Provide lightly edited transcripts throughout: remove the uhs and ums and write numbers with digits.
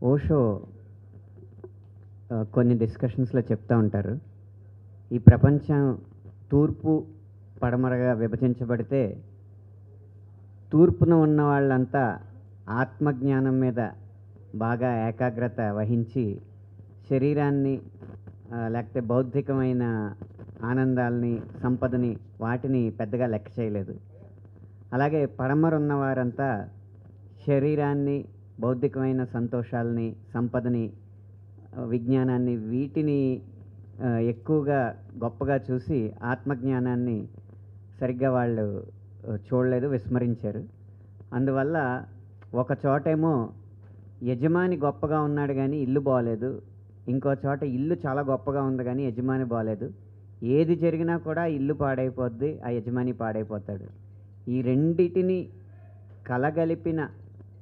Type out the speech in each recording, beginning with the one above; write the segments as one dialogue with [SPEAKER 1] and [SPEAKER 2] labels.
[SPEAKER 1] ఓషో కొన్ని డిస్కషన్స్లో చెప్తూ ఉంటారు, ఈ ప్రపంచం తూర్పు పడమరగా విభజించబడితే తూర్పున ఉన్న వాళ్ళంతా ఆత్మజ్ఞానం మీద బాగా ఏకాగ్రత వహించి శరీరాన్ని లేకపోతే బౌద్ధికమైన ఆనందాలని, సంపదని, వాటిని పెద్దగా లెక్క చేయలేదు. అలాగే పడమర ఉన్నవారంతా శరీరాన్ని, బౌద్ధికమైన సంతోషాలని, సంపదని, విజ్ఞానాన్ని, వీటిని ఎక్కువగా గొప్పగా చూసి ఆత్మజ్ఞానాన్ని సరిగ్గా వాళ్ళు చూడలేదు, విస్మరించారు. అందువల్ల ఒక చోటేమో యజమాని గొప్పగా ఉన్నాడు కానీ ఇల్లు బాగలేదు, ఇంకో చోట ఇల్లు చాలా గొప్పగా ఉంది కానీ యజమాని బాగలేదు. ఏది జరిగినా కూడా ఇల్లు పాడైపోద్ది, ఆ యజమాని పాడైపోతాడు. ఈ రెండిటిని కలగలిపిన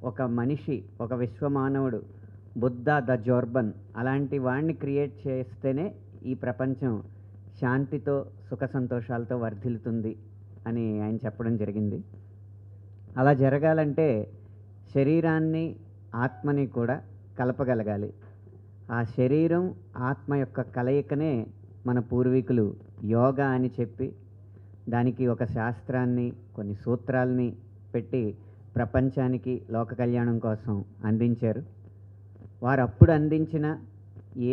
[SPEAKER 1] ఒక మనిషి, ఒక విశ్వమానవుడు, బుద్ధ ద జోర్బన్, అలాంటి వాడిని క్రియేట్ చేస్తేనే ఈ ప్రపంచం శాంతితో, సుఖ సంతోషాలతో వర్ధిల్లుతుంది అని ఆయన చెప్పడం జరిగింది. అలా జరగాలంటే శరీరాన్ని, ఆత్మని కూడా కలపగలగాలి. ఆ శరీరం, ఆత్మ యొక్క కలయికనే మన పూర్వీకులు యోగా అని చెప్పి దానికి ఒక శాస్త్రాన్ని, కొన్ని సూత్రాల్ని పెట్టి ప్రపంచానికి లోక కళ్యాణం కోసం అందించారు. వారు అప్పుడు అందించిన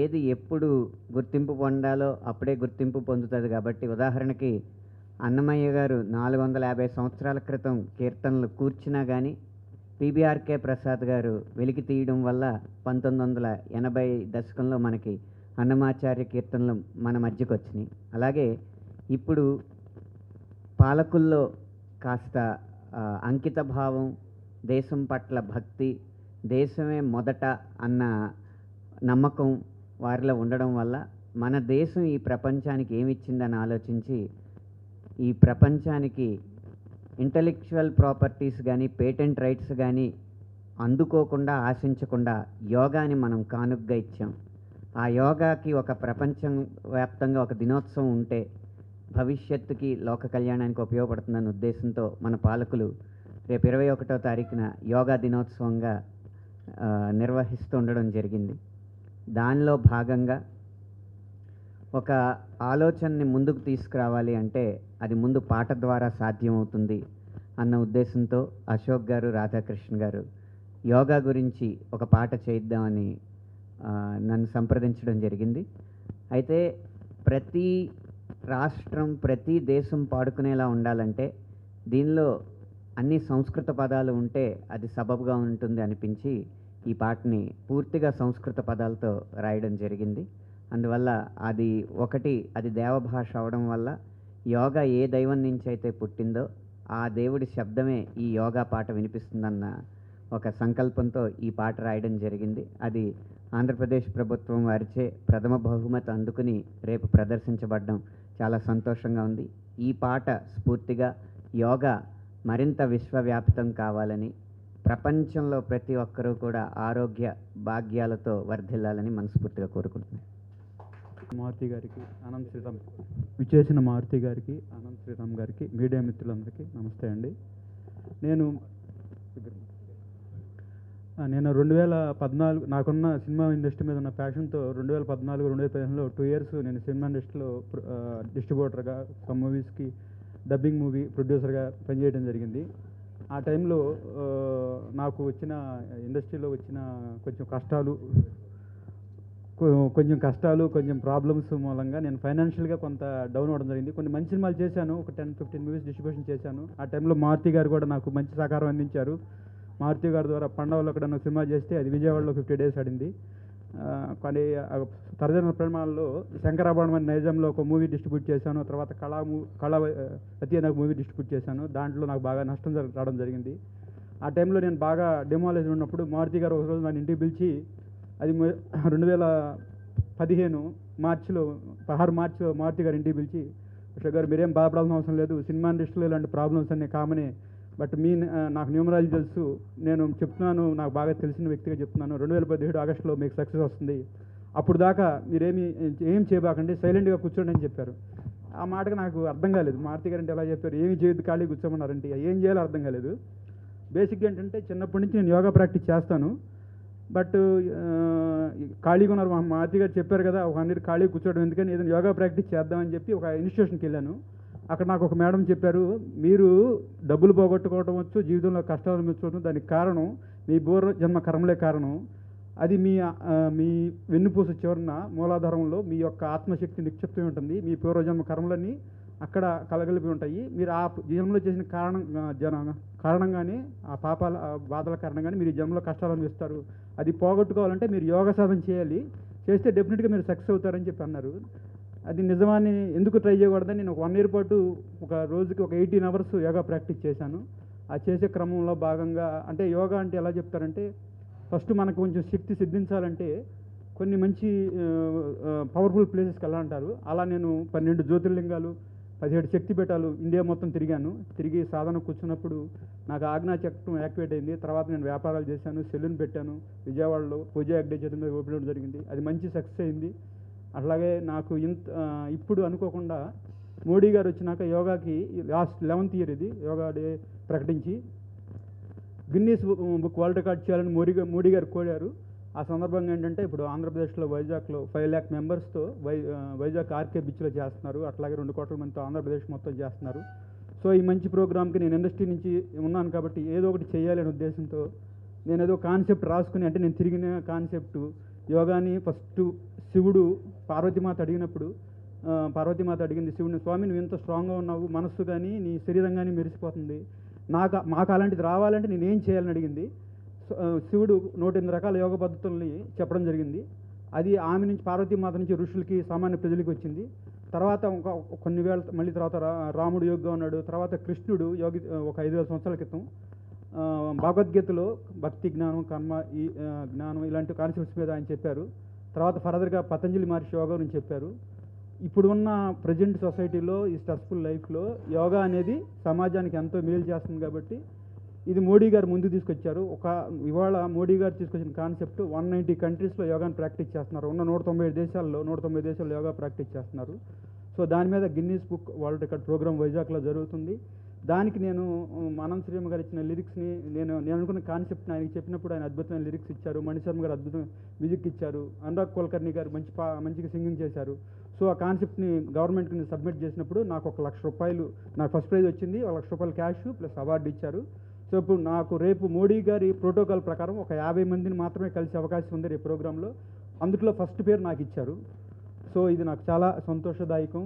[SPEAKER 1] ఏది ఎప్పుడు గుర్తింపు పొందాలో అప్పుడే గుర్తింపు పొందుతుంది. కాబట్టి ఉదాహరణకి అన్నమయ్య గారు 450 సంవత్సరాల క్రితం కీర్తనలు కూర్చున్నా కానీ పిబిఆర్కే ప్రసాద్ గారు వెలికి తీయడం వల్ల 1980 దశకంలో మనకి అన్నమాచార్య కీర్తనలు మన మధ్యకు వచ్చినాయి. అలాగే ఇప్పుడు పాలకుల్లో కాస్త అంకిత భావం, దేశం పట్ల భక్తి, దేశమే మొదట అన్న నమ్మకం వారిలో ఉండడం వల్ల మన దేశం ఈ ప్రపంచానికి ఏమిచ్చిందని ఆలోచించి ఈ ప్రపంచానికి ఇంటలెక్చువల్ ప్రాపర్టీస్ కానీ, పేటెంట్ రైట్స్ కానీ అందుకోకుండా, ఆశించకుండా యోగాని మనం కానుగ్గా ఇచ్చాం. ఆ యోగాకి ఒక ప్రపంచం వ్యాప్తంగా ఒక దినోత్సవం ఉంటే భవిష్యత్తుకి, లోక కళ్యాణానికి ఉపయోగపడుతుందన్న ఉద్దేశంతో మన పాలకులు రేపు 21వ తారీఖున యోగా దినోత్సవంగా నిర్వహిస్తూ ఉండడం జరిగింది. దానిలో భాగంగా ఒక ఆలోచనని ముందుకు తీసుకురావాలి అంటే అది ముందు పాట ద్వారా సాధ్యమవుతుంది అన్న ఉద్దేశంతో అశోక్ గారు, రాధాకృష్ణ గారు యోగా గురించి ఒక పాట చేద్దామని నన్ను సంప్రదించడం జరిగింది. అయితే ప్రతి రాష్ట్రం, ప్రతి దేశం పాడుకునేలా ఉండాలంటే దీనిలో అన్ని సంస్కృత పదాలు ఉంటే అది సబబుగా ఉంటుంది అనిపించి ఈ పాటని పూర్తిగా సంస్కృత పదాలతో రాయడం జరిగింది. అందువల్ల అది దేవభాష అవడం వల్ల యోగా ఏ దైవం నుంచి అయితే పుట్టిందో ఆ దేవుడి శబ్దమే ఈ యోగా పాట వినిపిస్తుందన్న ఒక సంకల్పంతో ఈ పాట రాయడం జరిగింది. అది ఆంధ్రప్రదేశ్ ప్రభుత్వం వారిచే ప్రథమ బహుమతి అందుకుని రేపు ప్రదర్శించబడడం చాలా సంతోషంగా ఉంది. ఈ పాట స్ఫూర్తిగా యోగా మరింత విశ్వవ్యాప్తం కావాలని, ప్రపంచంలో ప్రతి ఒక్కరూ కూడా ఆరోగ్య భాగ్యాలతో వర్ధిల్లాలని మనస్ఫూర్తిగా కోరుకుంటున్నాను.
[SPEAKER 2] మారుతి గారికి, అనంత్ శ్రీరామ్ విచ్చేసిన మారుతి గారికి, అనంత్ శ్రీరామ్ గారికి, మీడియా మిత్రులందరికీ నమస్తే అండి. నేను 2014 నాకున్న సినిమా ఇండస్ట్రీ మీద ఉన్న ప్యాషన్తో 2014-2015లో 2 years నేను సినిమా ఇండస్ట్రీలో డిస్ట్రిబ్యూటర్గా, సమ్ మూవీస్కి డబ్బింగ్ మూవీ ప్రొడ్యూసర్గా పనిచేయడం జరిగింది. ఆ టైంలో నాకు వచ్చిన ఇండస్ట్రీలో వచ్చిన కొంచెం ప్రాబ్లమ్స్ మూలంగా నేను ఫైనాన్షియల్గా కొంత డౌన్ అవ్వడం జరిగింది. కొన్ని మంచి సినిమాలు చేశాను, ఒక 10-15 మూవీస్ డిస్ట్రిబ్యూషన్ చేశాను. ఆ టైంలో మారుతి గారు కూడా నాకు మంచి సహకారం అందించారు. మారుతి గారి ద్వారా పండవలో అక్కడ సినిమా చేస్తే అది విజయవాడలో 50 days ఆడింది. కానీ తరజన ప్రమాణాల్లో శంకరాభరణం అనే నైజాంలో ఒక మూవీ డిస్ట్రిబ్యూట్ చేశాను. తర్వాత అతి నాకు మూవీ డిస్ట్రిబ్యూట్ చేశాను. దాంట్లో నాకు బాగా నష్టం రావడం జరిగింది. ఆ టైంలో నేను బాగా డెమాలైజ్ ఉన్నప్పుడు మారుతి గారు ఒకరోజు నన్ను ఇంటికి పిలిచి, అది 2015 మార్చిలో 16 మార్చిలో మారుతి గారు ఇంటికి పిలిచి, అశోక్ గారు మీరేం బాధపడాల్సిన అవసరం లేదు, సినిమా ఇండస్ట్రీలో ఇలాంటి ప్రాబ్లమ్స్ అన్నీ కామనే, బట్ నాకు న్యూమరాలజీ తెలుసు, నేను చెప్తున్నాను, నాకు బాగా తెలిసిన వ్యక్తిగా చెప్తున్నాను, 2017 ఆగస్టులో మీకు సక్సెస్ వస్తుంది, అప్పుడు దాకా ఏం చేయబాకండి, సైలెంట్గా కూర్చోండి అని చెప్పారు. ఆ మాటకు నాకు అర్థం కాలేదు. మారుతి గారు అంటే ఎలా చెప్పారు, ఏమి చేయొద్దు ఖాళీ కూర్చోమన్నారంటే ఏం చేయాలో అర్థం కాలేదు. బేసిక్గా ఏంటంటే చిన్నప్పటి నుంచి నేను యోగా ప్రాక్టీస్ చేస్తాను. బట్ ఖాళీగా ఉన్నారు. మా మాతి గారు చెప్పారు కదా, ఒక 1 ఇయర్ ఖాళీ కూర్చోవడం ఎందుకని ఏదైనా యోగా ప్రాక్టీస్ చేద్దామని చెప్పి ఒక ఇన్స్టిట్యూషన్కి వెళ్ళాను. అక్కడ నాకు ఒక మేడం చెప్పారు, మీరు డబ్బులు పోగొట్టుకోవడం వచ్చు, జీవితంలో కష్టాలు మెచ్చుకోవడం, దానికి కారణం మీ పూర్వజన్మ కర్మలే కారణం. అది మీ వెన్నుపూస చివరన మూలాధారంలో మీ యొక్క ఆత్మశక్తి నిక్షిప్తమై ఉంటుంది. మీ పూర్వజన్మ కర్మలన్నీ అక్కడ కలగలిపి ఉంటాయి. మీరు ఆ జన్మలో చేసిన కారణంగానే ఆ పాపాల బాధల కారణంగానే మీరు ఈ జన్మలో కష్టాలు అనుభవిస్తారు. అది పోగొట్టుకోవాలంటే మీరు యోగ సాధన చేయాలి, చేస్తే డెఫినెట్గా మీరు సక్సెస్ అవుతారని చెప్పి అన్నారు. అది నిజమని ఎందుకు ట్రై చేయకూడదని నేను ఒక 1 ఇయర్ పాటు ఒక రోజుకి ఒక 18 అవర్స్ యోగా ప్రాక్టీస్ చేశాను. ఆ చేసే క్రమంలో భాగంగా అంటే యోగా అంటే ఎలా చెప్తారంటే, ఫస్ట్ మనకు కొంచెం శక్తి సిద్ధించాలంటే కొన్ని మంచి పవర్ఫుల్ ప్లేసెస్కి వెళ్ళాలంటారు. అలా నేను 12 జ్యోతిర్లింగాలు, 17 శక్తిపీఠాలు ఇండియా మొత్తం తిరిగాను. తిరిగి సాధన కూర్చున్నప్పుడు నాకు ఆజ్ఞా చక్రం యాక్టివేట్ అయింది. తర్వాత నేను వ్యాపారాలు చేశాను, సెలూన్ పెట్టాను. విజయవాడలో పూజా యాక్డే చేతుల మీద ఓపెన్ జరిగింది. అది మంచి సక్సెస్ అయింది. అట్లాగే నాకు ఇప్పుడు అనుకోకుండా మోడీ గారు వచ్చినాక యోగాకి లాస్ట్ 11th ఇయర్ ఇది యోగా డే ప్రకటించి గిన్నీస్ బుక్ వరల్డ్ రికార్డ్ చేయాలని మోడీ గారు కోరారు. ఆ సందర్భంగా ఏంటంటే ఇప్పుడు ఆంధ్రప్రదేశ్లో వైజాగ్లో 5 lakh మెంబర్స్తో వైజాగ్ ఆర్కే బీచ్లో చేస్తున్నారు. అట్లాగే 2 కోట్ల మందితో ఆంధ్రప్రదేశ్ మొత్తం చేస్తున్నారు. సో ఈ మంచి ప్రోగ్రామ్కి నేను ఇండస్ట్రీ నుంచి ఉన్నాను కాబట్టి ఏదో ఒకటి చేయాలనే ఉద్దేశంతో నేను ఏదో కాన్సెప్ట్ రాసుకుని, అంటే నేను తిరిగిన కాన్సెప్టు యోగాని ఫస్ట్ శివుడు పార్వతీమాత అడిగినప్పుడు పార్వతీమాత అడిగింది శివుని, స్వామి నువ్వు ఎంత స్ట్రాంగ్గా ఉన్నావు, మనస్సు కానీ నీ శరీరం కానీ మెరిసిపోతుంది, మాకు అలాంటిది రావాలంటే నేనేం చేయాలని అడిగింది. శివుడు 108 రకాల యోగ పద్ధతుల్ని చెప్పడం జరిగింది. అది ఆమె నుంచి పార్వతీమాత నుంచి ఋషులకి సామాన్య ప్రజలకి వచ్చింది. తర్వాత కొన్ని వేల మళ్ళీ తర్వాత రాముడు యోగిగా ఉన్నాడు. తర్వాత కృష్ణుడు యోగి ఒక 5,000 సంవత్సరాల క్రితం భగవద్గీతలో భక్తి, జ్ఞానం, కర్మ, ఈ జ్ఞానం ఇలాంటి కాన్సెప్ట్స్ మీద ఆయన చెప్పారు. తర్వాత ఫర్దర్గా పతంజలి మహర్షి యోగా గురించి చెప్పారు. ఇప్పుడు ఉన్న ప్రజెంట్ సొసైటీలో ఈ స్ట్రెస్ఫుల్ లైఫ్లో యోగా అనేది సమాజానికి ఎంతో మేలు చేస్తుంది. కాబట్టి ఇది మోడీ గారు ముందుకు తీసుకొచ్చారు. ఇవాళ మోడీ గారు తీసుకొచ్చిన కాన్సెప్ట్ 190 కంట్రీస్లో యోగాని ప్రాక్టీస్ చేస్తున్నారు. ఉన్న 190 దేశాల్లో యోగా ప్రాక్టీస్ చేస్తున్నారు. సో దాని మీద Guinness book world record programme వైజాగ్లో జరుగుతుంది. దానికి నేను అనంత శ్రీరామ్ గారు ఇచ్చిన లిరిక్స్ని నేను అనుకున్న కాన్సెప్ట్ని ఆయనకి చెప్పినప్పుడు ఆయన అద్భుతమైన లిరిక్స్ ఇచ్చారు. మణిశర్మ గారు అద్భుతమైన మ్యూజిక్ ఇచ్చారు. అనురాగ్ కుల్కర్ణి గారు మంచిగా సింగింగ్ చేశారు. సో ఆ కాన్సెప్ట్ని గవర్నమెంట్కి సబ్మిట్ చేసినప్పుడు నాకు 1 లక్ష రూపాయలు నాకు ఫస్ట్ ప్రైజ్ వచ్చింది. 1 లక్ష రూపాయలు క్యాష్ ప్లస్ అవార్డు ఇచ్చారు. సో ఇప్పుడు నాకు రేపు మోడీ గారి ప్రోటోకాల్ ప్రకారం ఒక 50 మందిని మాత్రమే కలిసే అవకాశం ఉంది రేపు ప్రోగ్రాంలో. అందులో ఫస్ట్ పేరు నాకు ఇచ్చారు. సో ఇది నాకు చాలా సంతోషదాయకం.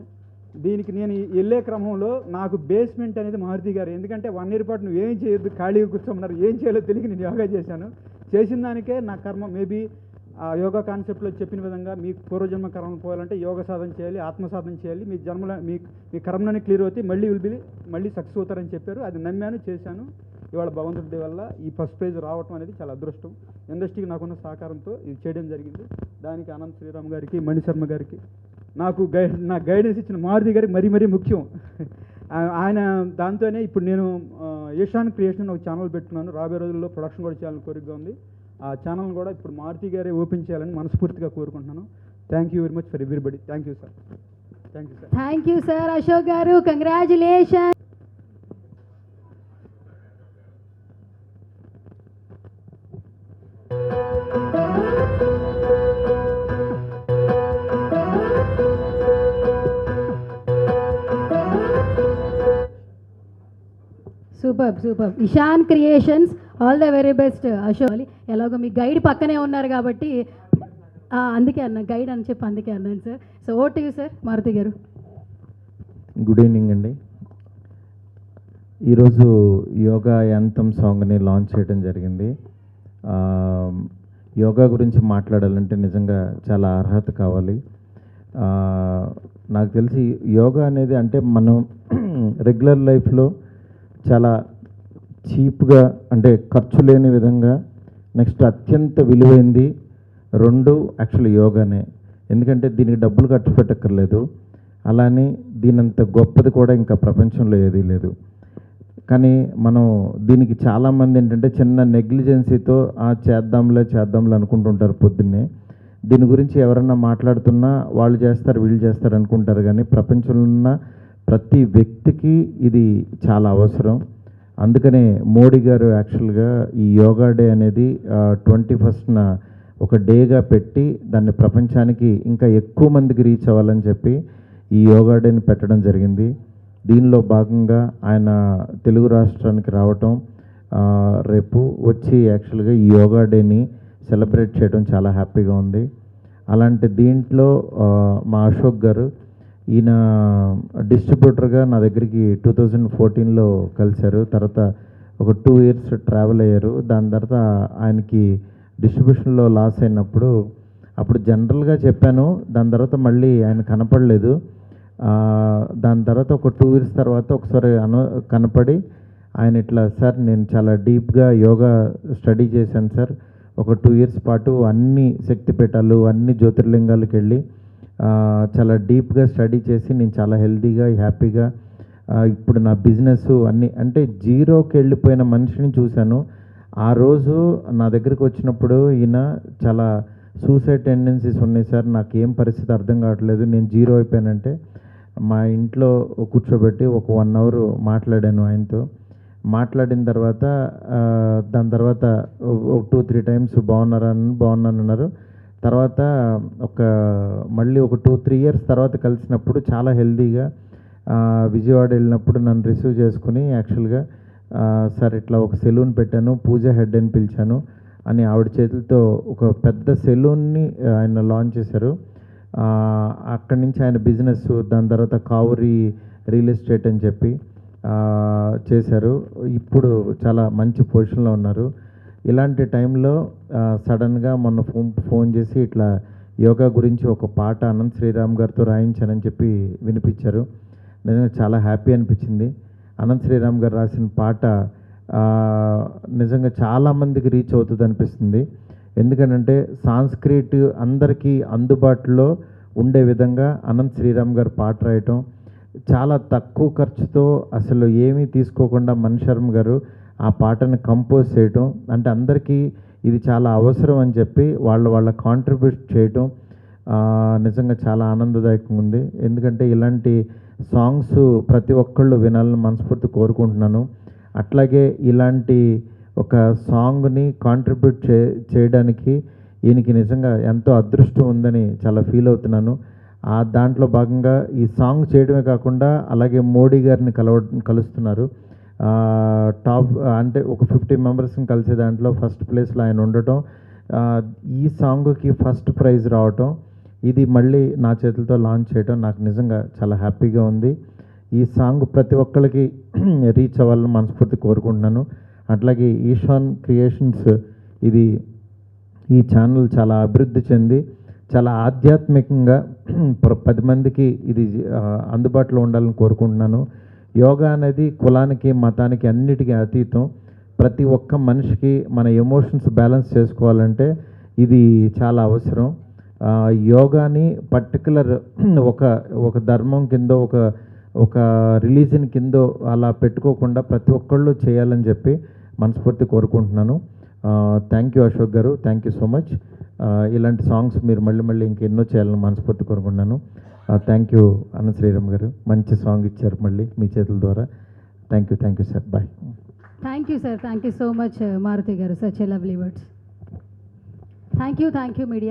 [SPEAKER 2] దీనికి నేను వెళ్ళే క్రమంలో నాకు బేస్మెంట్ అనేది మారుతి గారు, ఎందుకంటే 1 ఇయర్ పాటు నువ్వు ఏం చేయొద్దు, ఖాళీగా కూర్చోమన్నారు. ఏం చేయాలో తెలియక నేను యోగా చేశాను. చేసిన దానికే నా కర్మ మేబీ ఆ యోగా కాన్సెప్ట్లో చెప్పిన విధంగా మీ పూర్వజన్మ కర్మలు పోవాలంటే యోగ సాధన చేయాలి, ఆత్మ సాధన చేయాలి, మీ జన్మలో మీ కర్మలన్నీ క్లియర్ అవుతాయి, మళ్ళీ సక్సెస్ అవుతారని చెప్పారు. అది నమ్మాను, చేశాను. ఇవాళ భగవంతుడి వల్ల ఈ ఫస్ట్ ప్రైజ్ రావటం అనేది చాలా అదృష్టం. ఇండస్ట్రీకి నాకున్న సహకారంతో ఇది చేయడం జరిగింది. దానికి అనంత శ్రీరామ్ గారికి, మణిశర్మ గారికి, నాకు గైడెన్స్ ఇచ్చిన మారుతి గారికి మరీ ముఖ్యం. ఆయన దాంతోనే ఇప్పుడు నేను ఏషాన్ క్రియేషన్ ఒక ఛానల్ పెట్టుకున్నాను. రాబోయే రోజుల్లో ప్రొడక్షన్ కూడా చేయాలని కోరికగా ఉంది. ఆ ఛానల్ కూడా ఇప్పుడు మారుతి గారే ఓపెన్ చేయాలని మనస్ఫూర్తిగా కోరుకుంటున్నాను. Thank you very much for everybody. Thank you sir.
[SPEAKER 3] Thank you sir. Ashok గారు, congratulation. Super. Ishan creations, all the very best Ashok. ఎలాగో మీ గైడ్ పక్కనే ఉన్నారు కాబట్టి అందుకే అన్న గైడ్ అని చెప్పి అందుకే అన్నాను sir. So owe to you sir, Maruti గారు.
[SPEAKER 4] గుడ్ ఈవినింగ్ అండి. ఈరోజు యోగా యాంథమ్ సాంగ్ని లాంచ్ చేయడం జరిగింది. యోగా గురించి మాట్లాడాలంటే నిజంగా చాలా అర్హత కావాలి. నాకు తెలిసి యోగా అనేది అంటే మనం రెగ్యులర్ లైఫ్లో చాలా చీప్గా అంటే ఖర్చు లేని విధంగా, నెక్స్ట్ అత్యంత విలువైంది 2 యాక్చువల్లీ యోగానే. ఎందుకంటే దీనికి డబ్బులు ఖర్చు పెట్టక్కర్లేదు, అలానే దీనంత గొప్పది కూడా ఇంకా ప్రపంచంలో ఏదీ లేదు. కానీ మనం దీనికి చాలామంది ఏంటంటే చిన్న నెగ్లిజెన్సీతో చేద్దాంలే అనుకుంటుంటారు పొద్దున్నే. దీని గురించి ఎవరన్నా మాట్లాడుతున్నా వాళ్ళు చేస్తారు వీళ్ళు చేస్తారు అనుకుంటారు. కానీ ప్రపంచంలో ఉన్న ప్రతి వ్యక్తికి ఇది చాలా అవసరం. అందుకనే మోడీ గారు యాక్చువల్గా ఈ యోగా డే అనేది 21న ఒక డేగా పెట్టి దాన్ని ప్రపంచానికి ఇంకా ఎక్కువ మందికి రీచ్ అవ్వాలని చెప్పి ఈ యోగా డేని పెట్టడం జరిగింది. దీనిలో భాగంగా ఆయన తెలుగు రాష్ట్రానికి రావటం, రేపు వచ్చి యాక్చువల్గా ఈ యోగా డేని సెలబ్రేట్ చేయడం చాలా హ్యాపీగా ఉంది. అలాంటి దీంట్లో మా అశోక్ గారు, ఈయన డిస్ట్రిబ్యూటర్గా నా దగ్గరికి 2014లో కలిశారు. తర్వాత ఒక 2 years ట్రావెల్ అయ్యారు. దాని తర్వాత ఆయనకి డిస్ట్రిబ్యూషన్లో లాస్ అయినప్పుడు అప్పుడు జనరల్గా చెప్పాను. దాని తర్వాత మళ్ళీ ఆయన కనపడలేదు. దాని తర్వాత ఒక 2 years తర్వాత ఒకసారి కనపడి ఆయన ఇట్లా, సార్ నేను చాలా డీప్గా యోగా స్టడీ చేశాను సార్, ఒక 2 years పాటు అన్ని శక్తిపీఠాలు, అన్ని జ్యోతిర్లింగాలకు వెళ్ళి చాలా డీప్గా స్టడీ చేసి నేను చాలా హెల్తీగా, హ్యాపీగా, ఇప్పుడు నా బిజినెస్ అన్నీ, అంటే జీరోకి వెళ్ళిపోయిన మనిషిని చూశాను. ఆ రోజు నా దగ్గరికి వచ్చినప్పుడు ఈయన చాలా సూసైడ్ టెండెన్సీస్ ఉన్నాయి సార్, నాకు ఏం పరిస్థితి అర్థం కావట్లేదు, నేను జీరో అయిపోయానంటే మా ఇంట్లో కూర్చోబెట్టి ఒక 1 hour మాట్లాడాను ఆయనతో. మాట్లాడిన తర్వాత దాని తర్వాత 2-3 times బాగున్నానన్నారు. తర్వాత మళ్ళీ ఒక 2-3 years తర్వాత కలిసినప్పుడు చాలా హెల్తీగా విజయవాడ వెళ్ళినప్పుడు నన్ను రిసీవ్ చేసుకుని యాక్చువల్గా, సార్ ఇట్లా ఒక సెలూన్ పెట్టాను, పూజ హెడ్ అని పిలిచాను అని ఆవిడ చేతులతో ఒక పెద్ద సెలూన్ని ఆయన లాంచ్ చేశారు. అక్కడి నుంచి ఆయన బిజినెస్, దాని తర్వాత కావురి రియల్ ఎస్టేట్ అని చెప్పి చేశారు. ఇప్పుడు చాలా మంచి పొజిషన్లో ఉన్నారు. ఇలాంటి టైంలో సడన్గా మొన్న ఫోన్ చేసి ఇట్లా యోగా గురించి ఒక పాట అనంత్ శ్రీరామ్ గారితో రాయించానని చెప్పి వినిపించారు. నిజంగా చాలా హ్యాపీ అనిపించింది. అనంత్ శ్రీరామ్ గారు రాసిన పాట నిజంగా చాలామందికి రీచ్ అవుతుంది అనిపిస్తుంది. ఎందుకంటే సాంస్క్రిట్ అందరికీ అందుబాటులో ఉండే విధంగా అనంత్ శ్రీరామ్ గారు పాట రాయటం, చాలా తక్కువ ఖర్చుతో అసలు ఏమీ తీసుకోకుండా మణి శర్మ గారు ఆ పాటను కంపోజ్ చేయటం, అంటే అందరికీ ఇది చాలా అవసరం అని చెప్పి వాళ్ళ కాంట్రిబ్యూట్ చేయటం నిజంగా చాలా ఆనందదాయకంగా ఉంది. ఎందుకంటే ఇలాంటి సాంగ్స్ ప్రతి ఒక్కళ్ళు వినాలని మనస్ఫూర్తి కోరుకుంటున్నాను. అట్లాగే ఇలాంటి ఒక సాంగ్ని కాంట్రిబ్యూట్ చేయడానికి ఈయనకి నిజంగా ఎంతో అదృష్టం ఉందని చాలా ఫీల్ అవుతున్నాను. దాంట్లో భాగంగా ఈ సాంగ్ చేయడమే కాకుండా అలాగే మోడీ గారిని కలుస్తున్నారు. టాప్ అంటే ఒక 50 మెంబర్స్ని కలిసే దాంట్లో ఫస్ట్ ప్లేస్లో ఆయన ఉండటం, ఈ సాంగ్కి ఫస్ట్ ప్రైజ్ రావటం, ఇది మళ్ళీ నా చేతులతో లాంచ్ చేయటం నాకు నిజంగా చాలా హ్యాపీగా ఉంది. ఈ సాంగ్ ప్రతి ఒక్కరికి రీచ్ అవ్వాలని మనస్ఫూర్తి కోరుకుంటున్నాను. అట్లాగే ఈశాన్ క్రియేషన్స్ ఈ ఛానల్ చాలా అభివృద్ధి చెంది చాలా ఆధ్యాత్మికంగా 10 మందికి ఇది అందుబాటులో ఉండాలని కోరుకుంటున్నాను. యోగా అనేది కులానికి, మతానికి, అన్నిటికీ అతీతం. ప్రతి ఒక్క మనిషికి మన ఎమోషన్స్ బ్యాలెన్స్ చేసుకోవాలంటే ఇది చాలా అవసరం. యోగాని పర్టికులర్ ఒక ధర్మం కింద, ఒక రిలీజన్ కింద అలా పెట్టుకోకుండా ప్రతి ఒక్కళ్ళు చేయాలని చెప్పి మనస్ఫూర్తి కోరుకుంటున్నాను. Thank you Ashok garu, thank you so much. ఇలాంటి సాంగ్స్ మీరు మళ్ళీ ఇంకెన్నో చేయాలని మనస్ఫూర్తి కోరుకుంటున్నాను. థ్యాంక్ యూ అనంత్ శ్రీరామ్ గారు, మంచి సాంగ్ ఇచ్చారు మళ్ళీ మీ చేతుల ద్వారా. Thank you sir, bye.
[SPEAKER 3] Thank you sir, thank you so much Maruti గారు, such a lovely words. Thank you media.